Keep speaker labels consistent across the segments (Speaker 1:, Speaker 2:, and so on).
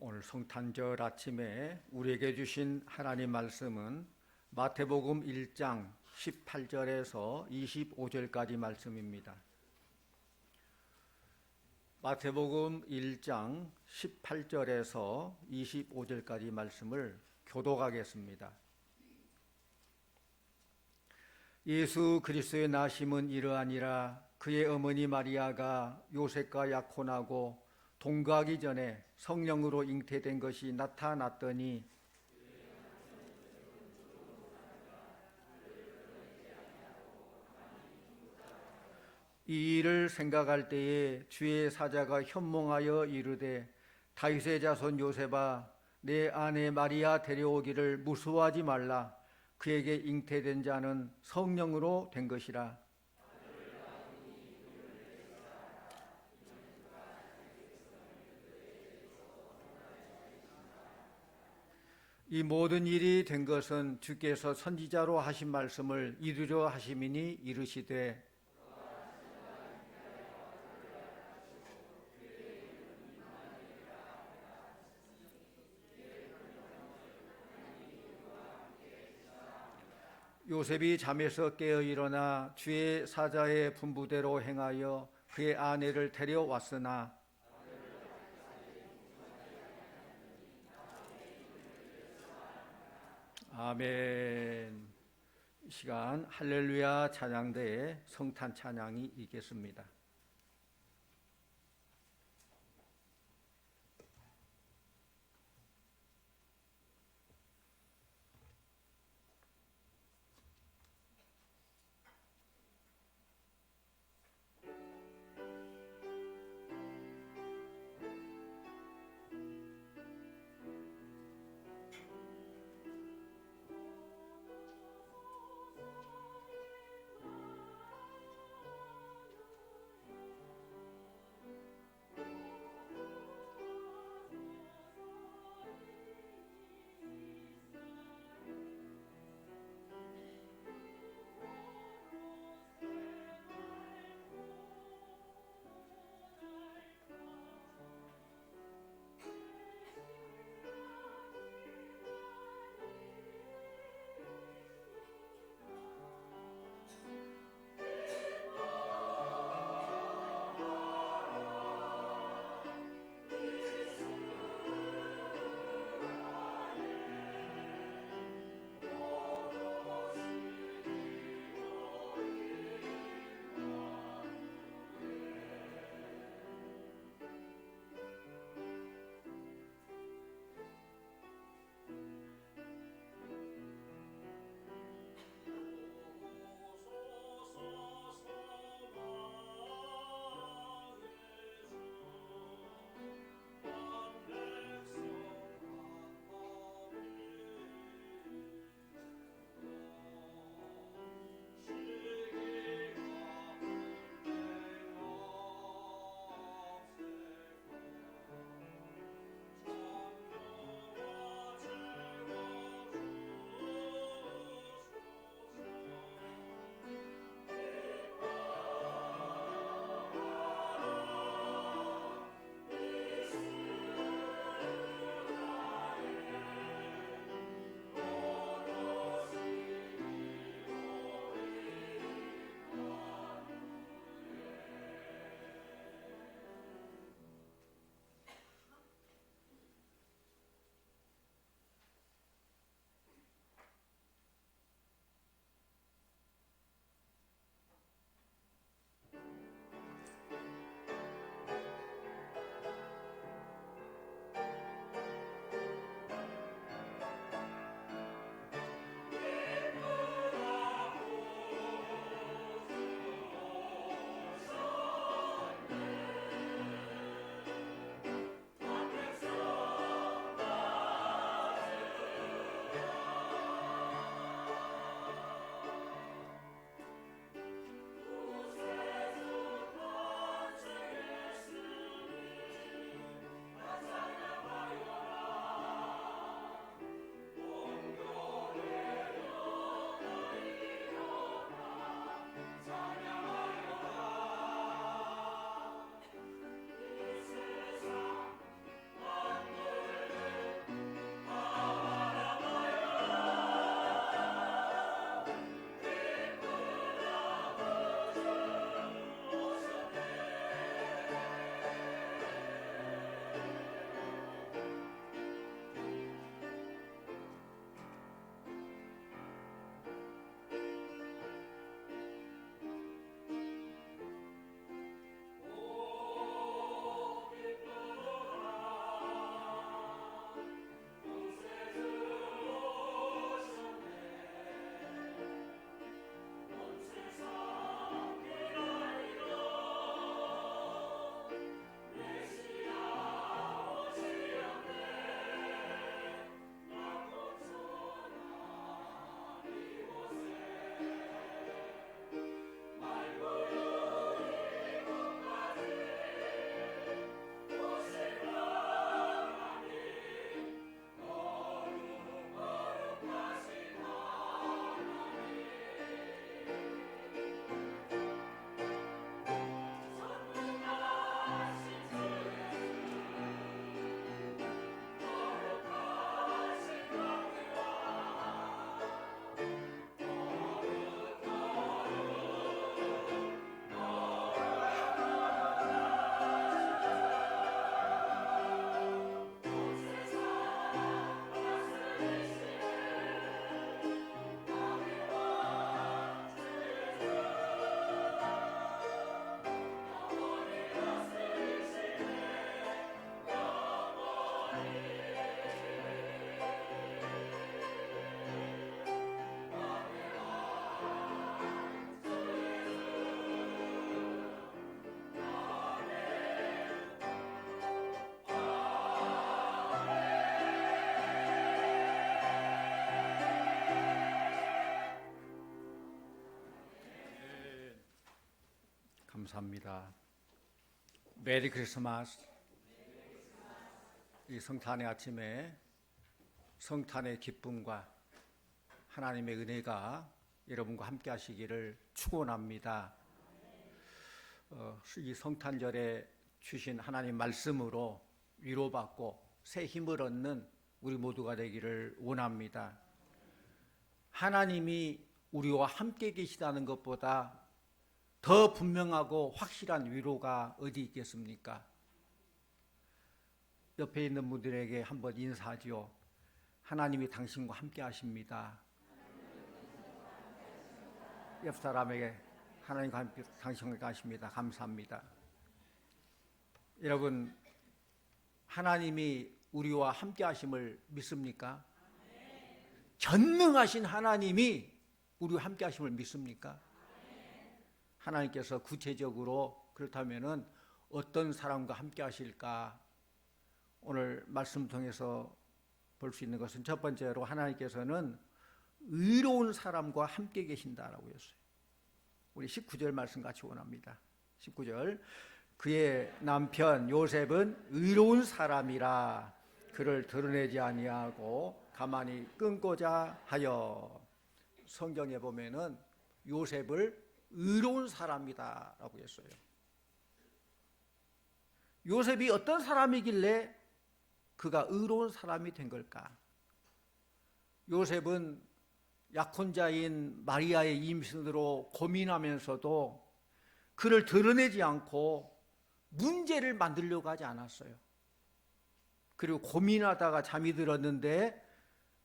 Speaker 1: 오늘 성탄절 아침에 우리에게 주신 하나님 말씀은 마태복음 1장 18절에서 25절까지 말씀입니다. 마태복음 1장 18절에서 25절까지 말씀을 교독하겠습니다. 예수 그리스도의 나심은 이러하니라. 그의 어머니 마리아가 요셉과 약혼하고 동거하기 전에 성령으로 잉태된 것이 나타났더니 이 일을 생각할 때에 주의 사자가 현몽하여 이르되 다윗의 자손 요셉아 내 아내 마리아 데려오기를 무수하지 말라. 그에게 잉태된 자는 성령으로 된 것이라. 이 모든 일이 된 것은 주께서 선지자로 하신 말씀을 이루려 하심이니 이르시되 요셉이 잠에서 깨어 일어나 주의 사자의 분부대로 행하여 그의 아내를 데려왔으나 아멘. 이 시간 할렐루야 찬양대에 성탄 찬양이 있겠습니다. 감사합니다. 메리 크리스마스. 이 성탄의 아침에 성탄의 기쁨과 하나님의 은혜가 여러분과 함께 하시기를 축원합니다. 이 성탄절에 주신 하나님 말씀으로 위로받고 새 힘을 얻는 우리 모두가 되기를 원합니다. 하나님이 우리와 함께 계시다는 것보다 더 분명하고 확실한 위로가 어디 있겠습니까? 옆에 있는 분들에게 한번 인사하지요. 하나님이 당신과 함께 하십니다. 옆 사람에게 하나님과 함께 당신과 하십니다. 감사합니다. 여러분, 하나님이 우리와 함께 하심을 믿습니까? 전능하신 하나님이 우리와 함께 하심을 믿습니까? 하나님께서 구체적으로 그렇다면은 어떤 사람과 함께 하실까? 오늘 말씀 통해서 볼 수 있는 것은 첫 번째로 하나님께서는 의로운 사람과 함께 계신다라고 했어요. 우리 19절 말씀 같이 원합니다. 19절. 그의 남편 요셉은 의로운 사람이라 그를 드러내지 아니하고 가만히 끊고자 하여. 성경에 보면은 요셉을 의로운 사람이다라고 했어요. 요셉이 어떤 사람이길래 그가 의로운 사람이 된 걸까? 요셉은 약혼자인 마리아의 임신으로 고민하면서도 그를 드러내지 않고 문제를 만들려고 하지 않았어요. 그리고 고민하다가 잠이 들었는데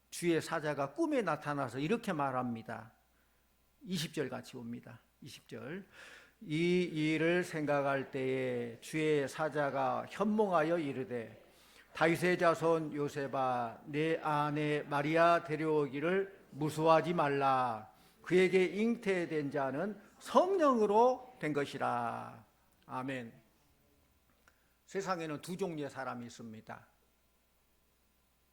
Speaker 1: 주의 사자가 꿈에 나타나서 이렇게 말합니다. 20절 같이 봅니다. 20절. 이 일을 생각할 때에 주의 사자가 현몽하여 이르되 다윗의 자손 요셉아 내 아내 마리아 데려오기를 무수하지 말라. 그에게 잉태된 자는 성령으로 된 것이라. 아멘. 세상에는 두 종류의 사람이 있습니다.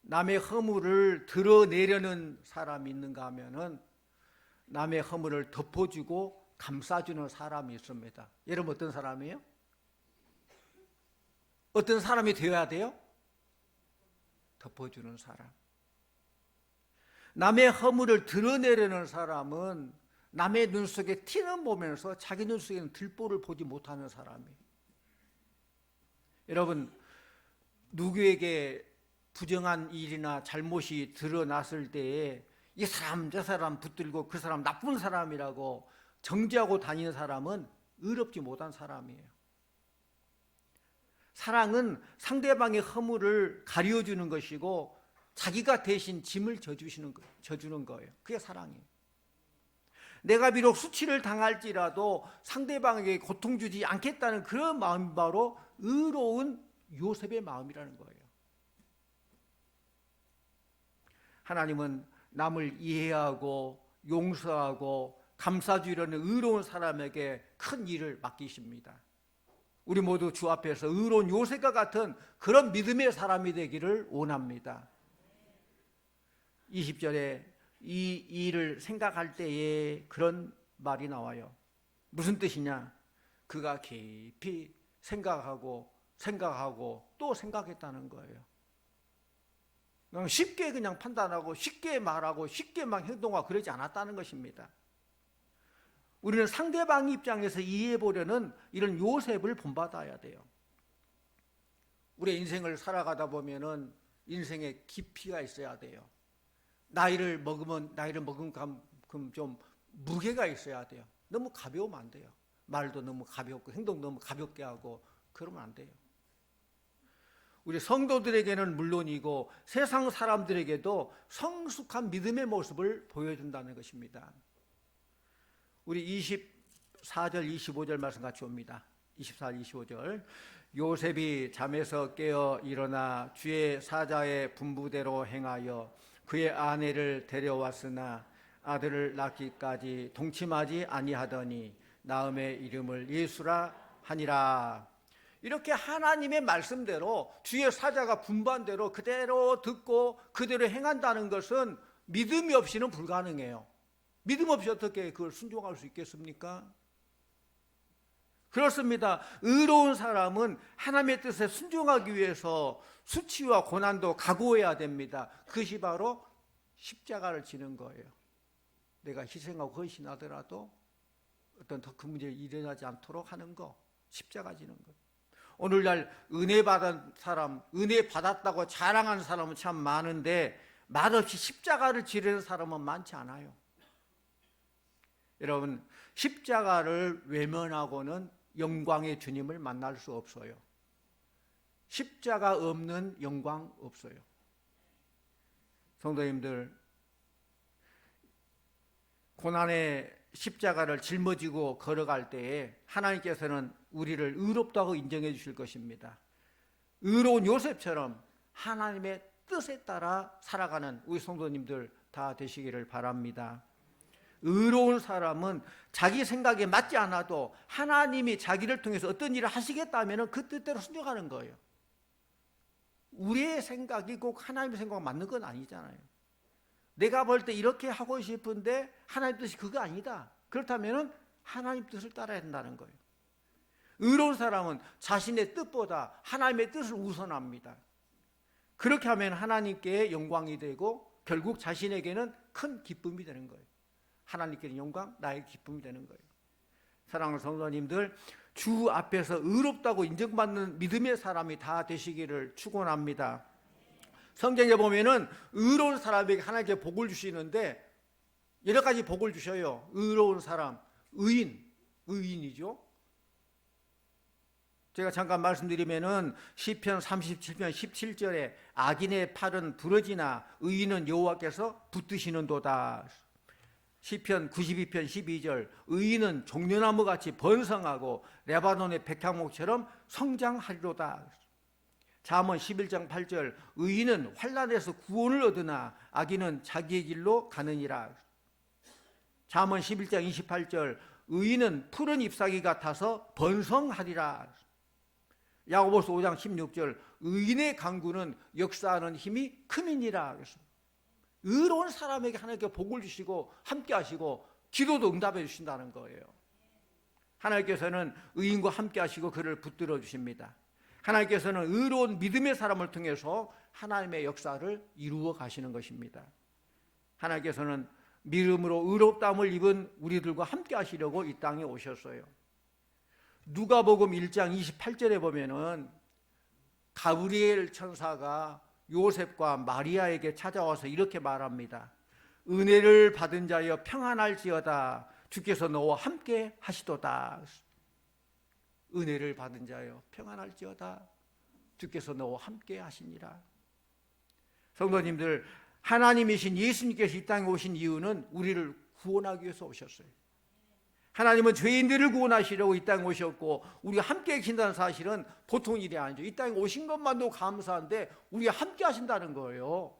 Speaker 1: 남의 허물을 드러내려는 사람이 있는가 하면은 남의 허물을 덮어주고 감싸주는 사람이 있습니다. 여러분 어떤 사람이에요? 어떤 사람이 되어야 돼요? 덮어주는 사람. 남의 허물을 드러내려는 사람은 남의 눈 속에 티는 보면서 자기 눈 속에는 들보를 보지 못하는 사람이에요. 여러분, 누구에게 부정한 일이나 잘못이 드러났을 때에 이 사람 저 사람 붙들고 그 사람 나쁜 사람이라고 정죄하고 다니는 사람은 의롭지 못한 사람이에요. 사랑은 상대방의 허물을 가려주는 것이고 자기가 대신 짐을 져주는 거예요. 그게 사랑이에요. 내가 비록 수치를 당할지라도 상대방에게 고통 주지 않겠다는 그런 마음이 바로 의로운 요셉의 마음이라는 거예요. 하나님은 남을 이해하고 용서하고 감싸주려는 의로운 사람에게 큰 일을 맡기십니다. 우리 모두 주 앞에서 의로운 요셉과 같은 그런 믿음의 사람이 되기를 원합니다. 20절에 이 일을 생각할 때에 그런 말이 나와요. 무슨 뜻이냐? 그가 깊이 생각하고 또 생각했다는 거예요. 그냥 쉽게 그냥 판단하고 쉽게 말하고 쉽게 막 행동하고 그러지 않았다는 것입니다. 우리는 상대방 입장에서 이해해 보려는 이런 요셉을 본받아야 돼요. 우리의 인생을 살아가다 보면은 인생에 깊이가 있어야 돼요. 나이를 먹은 만큼 좀 무게가 있어야 돼요. 너무 가벼우면 안 돼요. 말도 너무 가볍고 행동 너무 가볍게 하고 그러면 안 돼요. 우리 성도들에게는 물론이고 세상 사람들에게도 성숙한 믿음의 모습을 보여준다는 것입니다. 우리 24절 25절 말씀 같이 옵니다. 24, 25절. 요셉이 잠에서 깨어 일어나 주의 사자의 분부대로 행하여 그의 아내를 데려왔으나 아들을 낳기까지 동침하지 아니하더니 낳음의 이름을 예수라 하니라. 이렇게 하나님의 말씀대로 주의 사자가 분부한 대로 그대로 듣고 그대로 행한다는 것은 믿음이 없이는 불가능해요. 믿음 없이 어떻게 그걸 순종할 수 있겠습니까? 그렇습니다. 의로운 사람은 하나님의 뜻에 순종하기 위해서 수치와 고난도 각오해야 됩니다. 그것이 바로 십자가를 지는 거예요. 내가 희생하고 헌신하더라도 어떤 더 큰 문제가 일어나지 않도록 하는 거, 십자가 지는 거. 오늘날 은혜 받은 사람, 은혜 받았다고 자랑하는 사람은 참 많은데 맛없이 십자가를 지르는 사람은 많지 않아요. 여러분, 십자가를 외면하고는 영광의 주님을 만날 수 없어요. 십자가 없는 영광 없어요. 성도님들, 고난의 십자가를 짊어지고 걸어갈 때에 하나님께서는 우리를 의롭다고 인정해 주실 것입니다. 의로운 요셉처럼 하나님의 뜻에 따라 살아가는 우리 성도님들 다 되시기를 바랍니다. 의로운 사람은 자기 생각에 맞지 않아도 하나님이 자기를 통해서 어떤 일을 하시겠다면 그 뜻대로 순종하는 거예요. 우리의 생각이 꼭 하나님의 생각과 맞는 건 아니잖아요. 내가 볼 때 이렇게 하고 싶은데 하나님 뜻이 그거 아니다. 그렇다면 하나님 뜻을 따라야 된다는 거예요. 의로운 사람은 자신의 뜻보다 하나님의 뜻을 우선합니다. 그렇게 하면 하나님께 영광이 되고 결국 자신에게는 큰 기쁨이 되는 거예요. 하나님께는 영광, 나의 기쁨이 되는 거예요. 사랑하는 성도님들, 주 앞에서 의롭다고 인정받는 믿음의 사람이 다 되시기를 축원합니다. 성경에 보면은 의로운 사람에게 하나님께 복을 주시는데 여러 가지 복을 주셔요. 의로운 사람, 의인이죠. 제가 잠깐 말씀드리면은 시편 37편 17절에 악인의 팔은 부러지나 의인은 여호와께서 붙드시는도다. 시편 92편 12절 의인은 종려나무같이 번성하고 레바논의 백향목처럼 성장하리로다. 잠언 11장 8절 의인은 환난에서 구원을 얻으나 악인은 자기의 길로 가느니라. 잠언 11장 28절 의인은 푸른 잎사귀 같아서 번성하리라. 야고보서 5장 16절 의인의 강구는 역사하는 힘이 큼이니라. 의로운 사람에게 하나님께 복을 주시고 함께 하시고 기도도 응답해 주신다는 거예요. 하나님께서는 의인과 함께 하시고 그를 붙들어 주십니다. 하나님께서는 의로운 믿음의 사람을 통해서 하나님의 역사를 이루어 가시는 것입니다. 하나님께서는 믿음으로 의롭다함을 입은 우리들과 함께 하시려고 이 땅에 오셨어요. 누가복음 1장 28절에 보면은 가브리엘 천사가 요셉과 마리아에게 찾아와서 이렇게 말합니다. 은혜를 받은 자여 평안할지어다. 주께서 너와 함께 하시도다. 은혜를 받은 자여 평안할지어다. 주께서 너와 함께 하시니라. 성도님들, 하나님이신 예수님께서 이 땅에 오신 이유는 우리를 구원하기 위해서 오셨어요. 하나님은 죄인들을 구원하시려고 이 땅에 오셨고 우리가 함께 계신다는 사실은 보통 일이 아니죠. 이 땅에 오신 것만도 감사한데 우리가 함께 하신다는 거예요.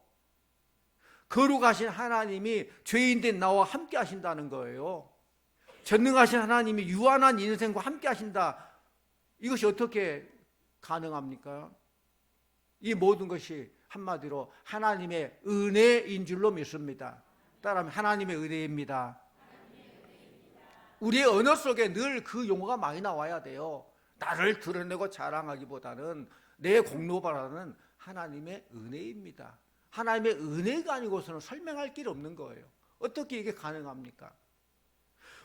Speaker 1: 거룩하신 하나님이 죄인된 나와 함께 하신다는 거예요. 전능하신 하나님이 유한한 인생과 함께 하신다. 이것이 어떻게 가능합니까? 이 모든 것이 한마디로 하나님의 은혜인 줄로 믿습니다. 따라하면 하나님의 은혜입니다. 우리의 언어 속에 늘 그 용어가 많이 나와야 돼요. 나를 드러내고 자랑하기보다는 내 공로바라는 하나님의 은혜입니다. 하나님의 은혜가 아니고서는 설명할 길 없는 거예요. 어떻게 이게 가능합니까?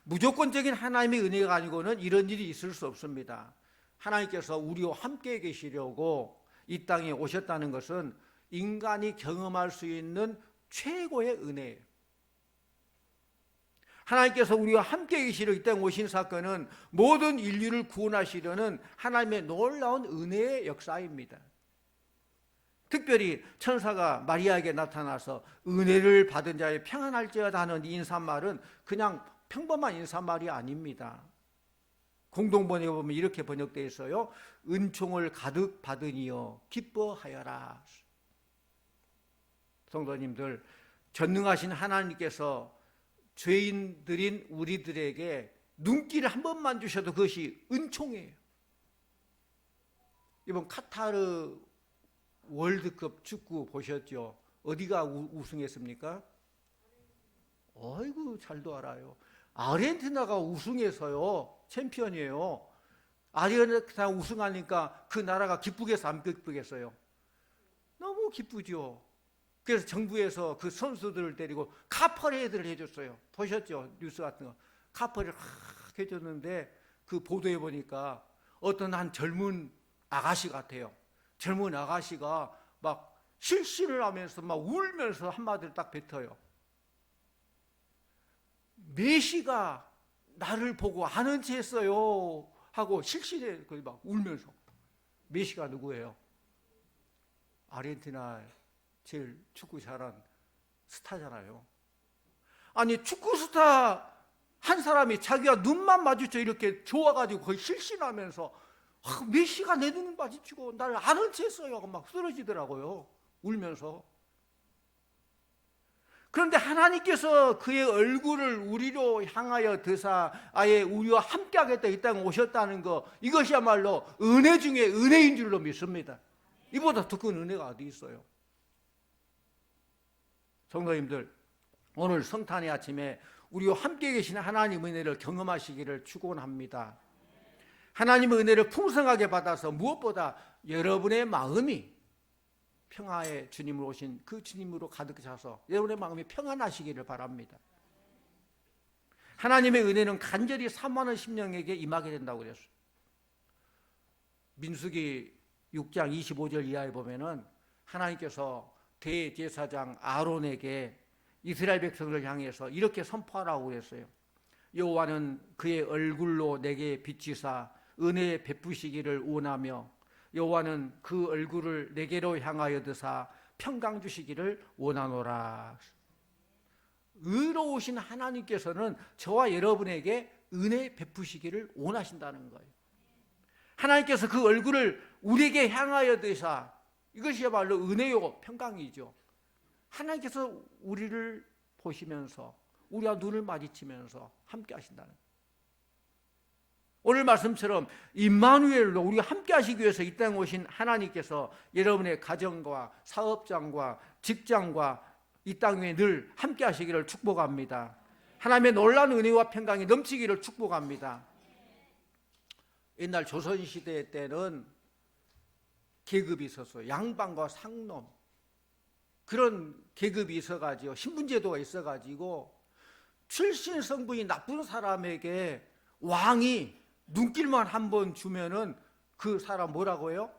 Speaker 1: 무조건적인 하나님의 은혜가 아니고는 이런 일이 있을 수 없습니다. 하나님께서 우리와 함께 계시려고 이 땅에 오셨다는 것은 인간이 경험할 수 있는 최고의 은혜예요. 하나님께서 우리와 함께 계시려 이 땅에 오신 사건은 모든 인류를 구원하시려는 하나님의 놀라운 은혜의 역사입니다. 특별히 천사가 마리아에게 나타나서 은혜를 받은 자의 평안할지어다 하는 인사말은 그냥 평범한 인사말이 아닙니다. 공동번역에 보면 이렇게 번역되어 있어요. 은총을 가득 받으니여 기뻐하여라. 성도님들, 전능하신 하나님께서 죄인들인 우리들에게 눈길을 한 번만 주셔도 그것이 은총이에요. 이번 카타르 월드컵 축구 보셨죠? 어디가 우승했습니까? 아이고, 잘도 알아요. 아르헨티나가 우승해서요 챔피언이에요. 아르헨티나 우승하니까 그 나라가 기쁘겠어, 안 기쁘겠어요? 너무 기쁘죠. 그래서 정부에서 그 선수들을 데리고 카퍼레이드를 해줬어요. 보셨죠? 뉴스 같은 거. 카퍼레이드를 해줬는데 그 보도해 보니까 어떤 한 젊은 아가씨 같아요. 젊은 아가씨가 막 실신을 하면서 막 울면서 한마디를 딱 뱉어요. 메시가 나를 보고 아는 체 했어요 하고 실신에 막 울면서. 메시가 누구예요? 아르헨티나 제일 축구 잘한 스타잖아요. 아니 축구 스타 한 사람이 자기가 눈만 마주쳐 이렇게 좋아가지고 거의 실신하면서 메시가 내 눈을 마주치고 나를 아는 체 했어요 하고 막 쓰러지더라고요. 울면서. 그런데 하나님께서 그의 얼굴을 우리로 향하여 드사 아예 우리와 함께 하겠다 이 땅에 오셨다는 거, 이것이야말로 은혜 중에 은혜인 줄로 믿습니다. 이보다 더 큰 은혜가 어디 있어요? 성도님들, 오늘 성탄의 아침에 우리와 함께 계신 하나님 은혜를 경험하시기를 축원합니다. 하나님의 은혜를 풍성하게 받아서 무엇보다 여러분의 마음이 평화의 주님으로 오신 그 주님으로 가득 차서 여러분의 마음이 평안하시기를 바랍니다. 하나님의 은혜는 간절히 사모하는 심령에게 임하게 된다고 그랬어요. 민수기 6장 25절 이하에 보면은 하나님께서 대제사장 아론에게 이스라엘 백성을 향해서 이렇게 선포하라고 그랬어요. 여호와는 그의 얼굴로 내게 비치사 은혜 베푸시기를 원하며 여호와는 그 얼굴을 내게로 향하여 드사 평강 주시기를 원하노라. 의로우신 하나님께서는 저와 여러분에게 은혜 베푸시기를 원하신다는 거예요. 하나님께서 그 얼굴을 우리에게 향하여 드사, 이것이야말로 은혜요 평강이죠. 하나님께서 우리를 보시면서 우리와 눈을 마주치면서 함께 하신다는 거예요. 오늘 말씀처럼 임마누엘로 우리가 함께 하시기 위해서 이 땅에 오신 하나님께서 여러분의 가정과 사업장과 직장과 이 땅에 늘 함께 하시기를 축복합니다. 하나님의 놀라운 은혜와 평강이 넘치기를 축복합니다. 옛날 조선시대 때는 계급이 있었어요. 양반과 상놈, 그런 계급이 있어가지고 신분제도가 있어가지고 출신 성분이 나쁜 사람에게 왕이 눈길만 한번 주면은 그 사람 뭐라고 해요?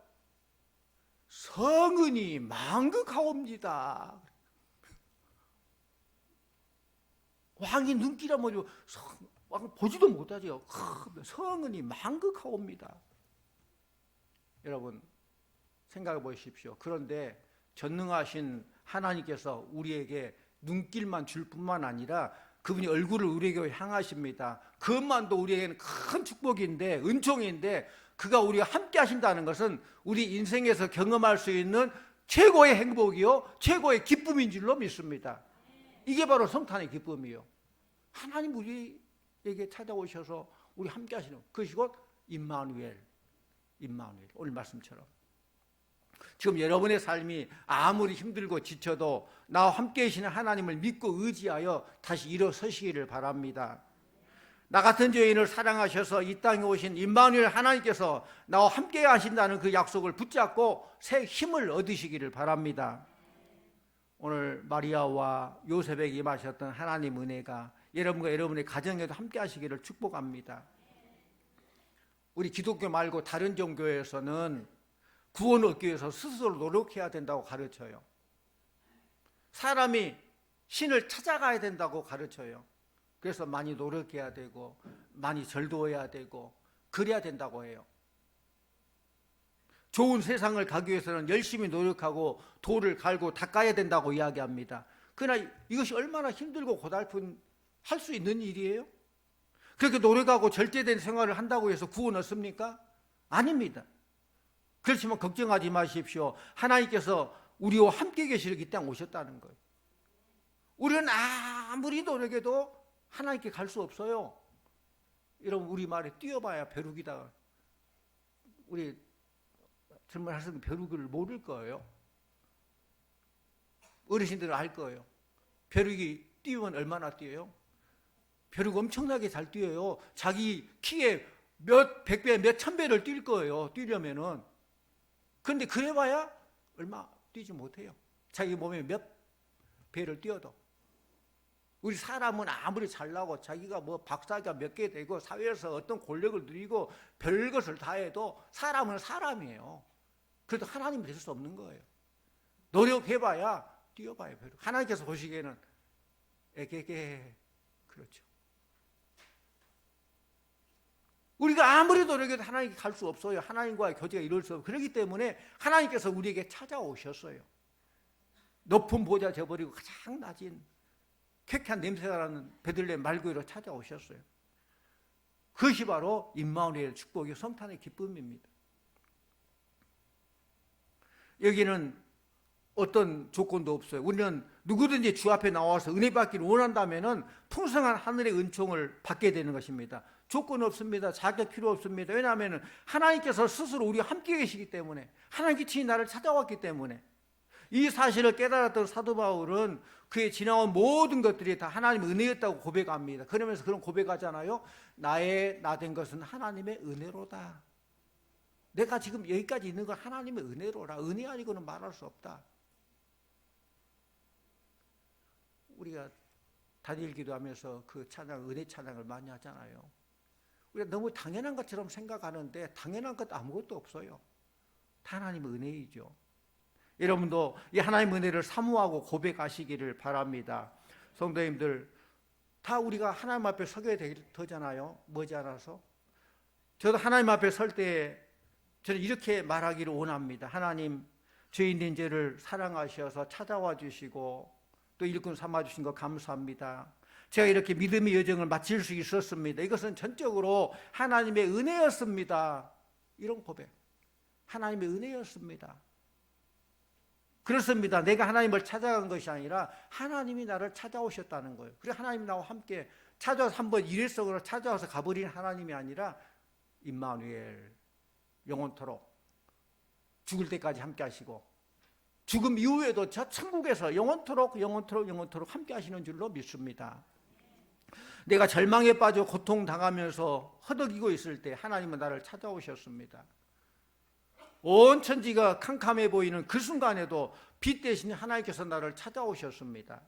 Speaker 1: 성은이 망극하옵니다. 왕이 눈길 한번 주고 왕 보지도 못하죠. 성은이 망극하옵니다. 여러분 생각해 보십시오. 그런데 전능하신 하나님께서 우리에게 눈길만 줄 뿐만 아니라 그분이 얼굴을 우리에게 향하십니다. 그것만도 우리에게는 큰 축복인데, 은총인데, 그가 우리와 함께 하신다는 것은 우리 인생에서 경험할 수 있는 최고의 행복이요 최고의 기쁨인 줄로 믿습니다. 이게 바로 성탄의 기쁨이요. 하나님 우리에게 찾아오셔서 우리 함께 하시는 그것이 곧 임마누엘, 오늘 말씀처럼. 지금 여러분의 삶이 아무리 힘들고 지쳐도 나와 함께 계시는 하나님을 믿고 의지하여 다시 일어서시기를 바랍니다. 나 같은 죄인을 사랑하셔서 이 땅에 오신 임마누엘 하나님께서 나와 함께 하신다는 그 약속을 붙잡고 새 힘을 얻으시기를 바랍니다. 오늘 마리아와 요셉에게 임하셨던 하나님 은혜가 여러분과 여러분의 가정에도 함께 하시기를 축복합니다. 우리 기독교 말고 다른 종교에서는 구원을 얻기 위해서 스스로 노력해야 된다고 가르쳐요. 사람이 신을 찾아가야 된다고 가르쳐요. 그래서 많이 노력해야 되고 많이 절도해야 되고 그래야 된다고 해요. 좋은 세상을 가기 위해서는 열심히 노력하고 돌을 갈고 닦아야 된다고 이야기합니다. 그러나 이것이 얼마나 힘들고 고달픈 할 수 있는 일이에요? 그렇게 노력하고 절제된 생활을 한다고 해서 구원 얻습니까? 아닙니다. 그렇지만 걱정하지 마십시오. 하나님께서 우리와 함께 계시기 이 땅에 오셨다는 거예요. 우리는 아무리 노력해도 하나님께 갈 수 없어요. 여러분 우리 말에 뛰어봐야 벼룩이다. 우리 젊은 학생들 벼룩을 모를 거예요. 어르신들은 알 거예요. 벼룩이 뛰면 얼마나 뛰어요? 벼룩 엄청나게 잘 뛰어요. 자기 키에 몇 백배, 몇 천배를 뛸 거예요. 뛰려면은. 그런데 그래봐야 얼마 뛰지 못해요. 자기 몸에 몇 배를 뛰어도. 우리 사람은 아무리 잘나고 자기가 뭐 박사가 몇 개 되고 사회에서 어떤 권력을 누리고 별것을 다 해도 사람은 사람이에요. 그래도 하나님이 될 수 없는 거예요. 노력해봐야 뛰어봐야 별로. 하나님께서 보시기에는 에게게 그렇죠. 우리가 아무리 노력해도 하나님께 갈 수 없어요. 하나님과의 교제가 이룰 수 없어요. 그렇기 때문에 하나님께서 우리에게 찾아오셨어요. 높은 보좌 저버리고 가장 낮은 쾌쾌한 냄새가 나는 베들레헴 말구이로 찾아오셨어요. 그것이 바로 임마누엘 축복의 성탄의 기쁨입니다. 여기는 어떤 조건도 없어요. 우리는 누구든지 주 앞에 나와서 은혜 받기를 원한다면 풍성한 하늘의 은총을 받게 되는 것입니다. 조건 없습니다. 자격 필요 없습니다. 왜냐하면 하나님께서 스스로 우리와 함께 계시기 때문에, 하나님께 친히 나를 찾아왔기 때문에. 이 사실을 깨달았던 사도 바울은 그의 지나온 모든 것들이 다 하나님의 은혜였다고 고백합니다. 그러면서 그런 고백하잖아요. 나의 나 된 것은 하나님의 은혜로다. 내가 지금 여기까지 있는 건 하나님의 은혜로라. 은혜 아니고는 말할 수 없다. 우리가 다니엘 기도하면서 그 찬양, 은혜 찬양을 많이 하잖아요. 우리가 너무 당연한 것처럼 생각하는데 당연한 것 아무것도 없어요. 다 하나님의 은혜이죠. 여러분도 이 하나님의 은혜를 사모하고 고백하시기를 바랍니다. 성도님들, 다 우리가 하나님 앞에 서게 되잖아요. 머지않아서. 저도 하나님 앞에 설 때 저는 이렇게 말하기를 원합니다. 하나님, 죄인된 죄를 사랑하셔서 찾아와 주시고 또 일꾼 삼아 주신 거 감사합니다. 제가 이렇게 믿음의 여정을 마칠 수 있었습니다. 이것은 전적으로 하나님의 은혜였습니다. 이런 고백. 하나님의 은혜였습니다. 그렇습니다. 내가 하나님을 찾아간 것이 아니라 하나님이 나를 찾아오셨다는 거예요. 그래서 하나님이 나와 함께 찾아와서 한번 일회성으로 찾아와서 가버린 하나님이 아니라 임마누엘, 영원토록 죽을 때까지 함께 하시고 죽음 이후에도 저 천국에서 영원토록 함께 하시는 줄로 믿습니다. 내가 절망에 빠져 고통당하면서 허덕이고 있을 때 하나님은 나를 찾아오셨습니다. 온 천지가 캄캄해 보이는 그 순간에도 빛 대신 하나님께서 나를 찾아오셨습니다.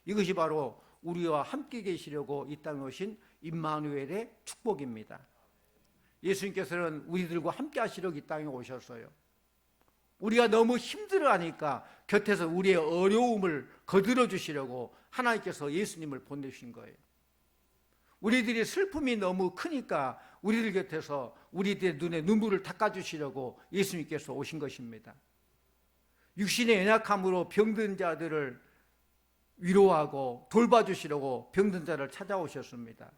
Speaker 1: 이것이 바로 우리와 함께 계시려고 이 땅에 오신 임마누엘의 축복입니다. 예수님께서는 우리들과 함께 하시려고 이 땅에 오셨어요. 우리가 너무 힘들어하니까 곁에서 우리의 어려움을 거들어 주시려고 하나님께서 예수님을 보내주신 거예요. 우리들의 슬픔이 너무 크니까 우리들 곁에서 우리들의 눈에 눈물을 닦아주시려고 예수님께서 오신 것입니다. 육신의 연약함으로 병든 자들을 위로하고 돌봐주시려고 병든 자를 찾아오셨습니다.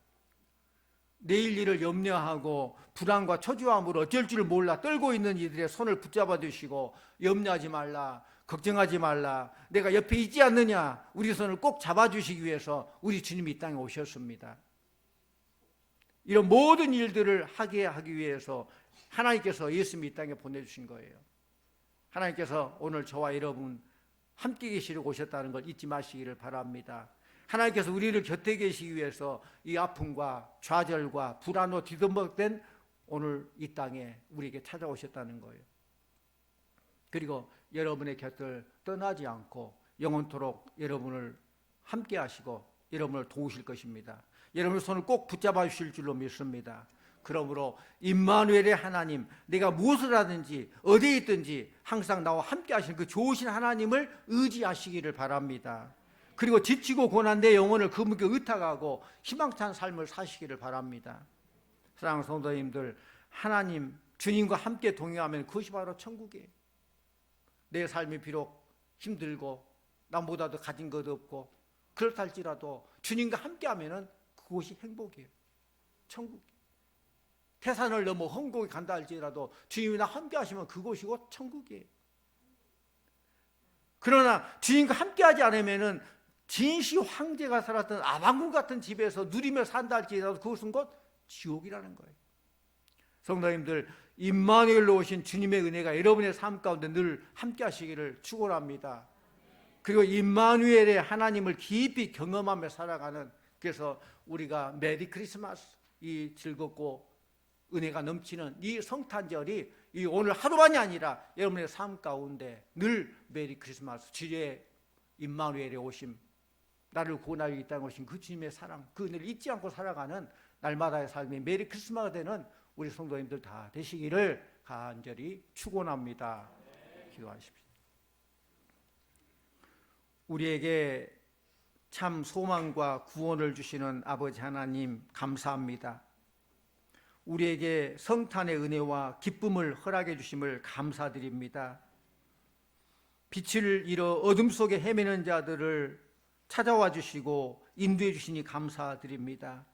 Speaker 1: 내일 일을 염려하고 불안과 초조함으로 어쩔 줄 몰라 떨고 있는 이들의 손을 붙잡아 주시고 염려하지 말라, 걱정하지 말라, 내가 옆에 있지 않느냐, 우리 손을 꼭 잡아주시기 위해서 우리 주님이 이 땅에 오셨습니다. 이런 모든 일들을 하게 하기 위해서 하나님께서 예수님이 이 땅에 보내주신 거예요. 하나님께서 오늘 저와 여러분 함께 계시려고 오셨다는 걸 잊지 마시기를 바랍니다. 하나님께서 우리를 곁에 계시기 위해서 이 아픔과 좌절과 불안으로 뒤덮어된 오늘 이 땅에 우리에게 찾아오셨다는 거예요. 그리고 여러분의 곁을 떠나지 않고 영원토록 여러분을 함께 하시고 여러분을 도우실 것입니다. 여러분의 손을 꼭 붙잡아 주실 줄로 믿습니다. 그러므로 임마누엘의 하나님, 내가 무엇을 하든지 어디에 있든지 항상 나와 함께 하시는 그 좋으신 하나님을 의지하시기를 바랍니다. 그리고 지치고 고난 내 영혼을 그분께 의탁하고 희망찬 삶을 사시기를 바랍니다. 사랑하는 성도님들, 하나님, 주님과 함께 동행하면 그것이 바로 천국이에요. 내 삶이 비록 힘들고 남보다도 가진 것 없고 그렇다 할지라도 주님과 함께 하면 그것이 행복이에요. 천국. 태산을 넘어 헝곡에 간다 할지라도 주님이나 함께 하시면 그곳이고 천국이에요. 그러나 주님과 함께 하지 않으면 진시 황제가 살았던 아방궁 같은 집에서 누리며 산다 할지라도 그것은 곧 지옥이라는 거예요. 성도님들, 임마누엘로 오신 주님의 은혜가 여러분의 삶 가운데 늘 함께 하시기를 축원합니다. 그리고 임마누엘의 하나님을 깊이 경험하며 살아가는, 그래서 우리가 메리 크리스마스, 이 즐겁고 은혜가 넘치는 이 성탄절이 이 오늘 하루만이 아니라 여러분의 삶 가운데 늘 메리 크리스마스, 주의 임마누엘의 오심, 나를 구원하여 이 땅에 오신 그 주님의 사랑, 그 은혜를 잊지 않고 살아가는 날마다의 삶이 메리 크리스마스가 되는 우리 성도님들 다 되시기를 간절히 축원합니다. 기도하십시오. 우리에게 참 소망과 구원을 주시는 아버지 하나님 감사합니다. 우리에게 성탄의 은혜와 기쁨을 허락해 주심을 감사드립니다. 빛을 잃어 어둠 속에 헤매는 자들을 찾아와 주시고 인도해 주시니 감사드립니다.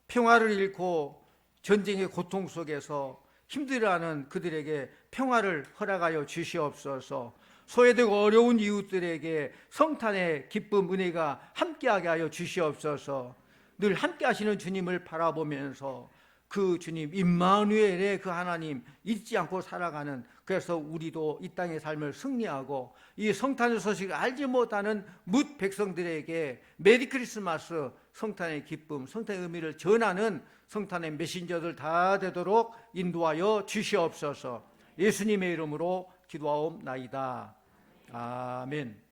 Speaker 1: 평화를 잃고 전쟁의 고통 속에서 힘들어하는 그들에게 평화를 허락하여 주시옵소서. 소외되고 어려운 이웃들에게 성탄의 기쁨, 은혜가 함께하게 하여 주시옵소서. 늘 함께 하시는 주님을 바라보면서 그 주님 임마누엘의 그 하나님 잊지 않고 살아가는, 그래서 우리도 이 땅의 삶을 승리하고 이 성탄의 소식을 알지 못하는 뭇 백성들에게 메리 크리스마스, 성탄의 기쁨, 성탄의 의미를 전하는 성탄의 메신저들 다 되도록 인도하여 주시옵소서. 예수님의 이름으로 기도하옵나이다. 아멘.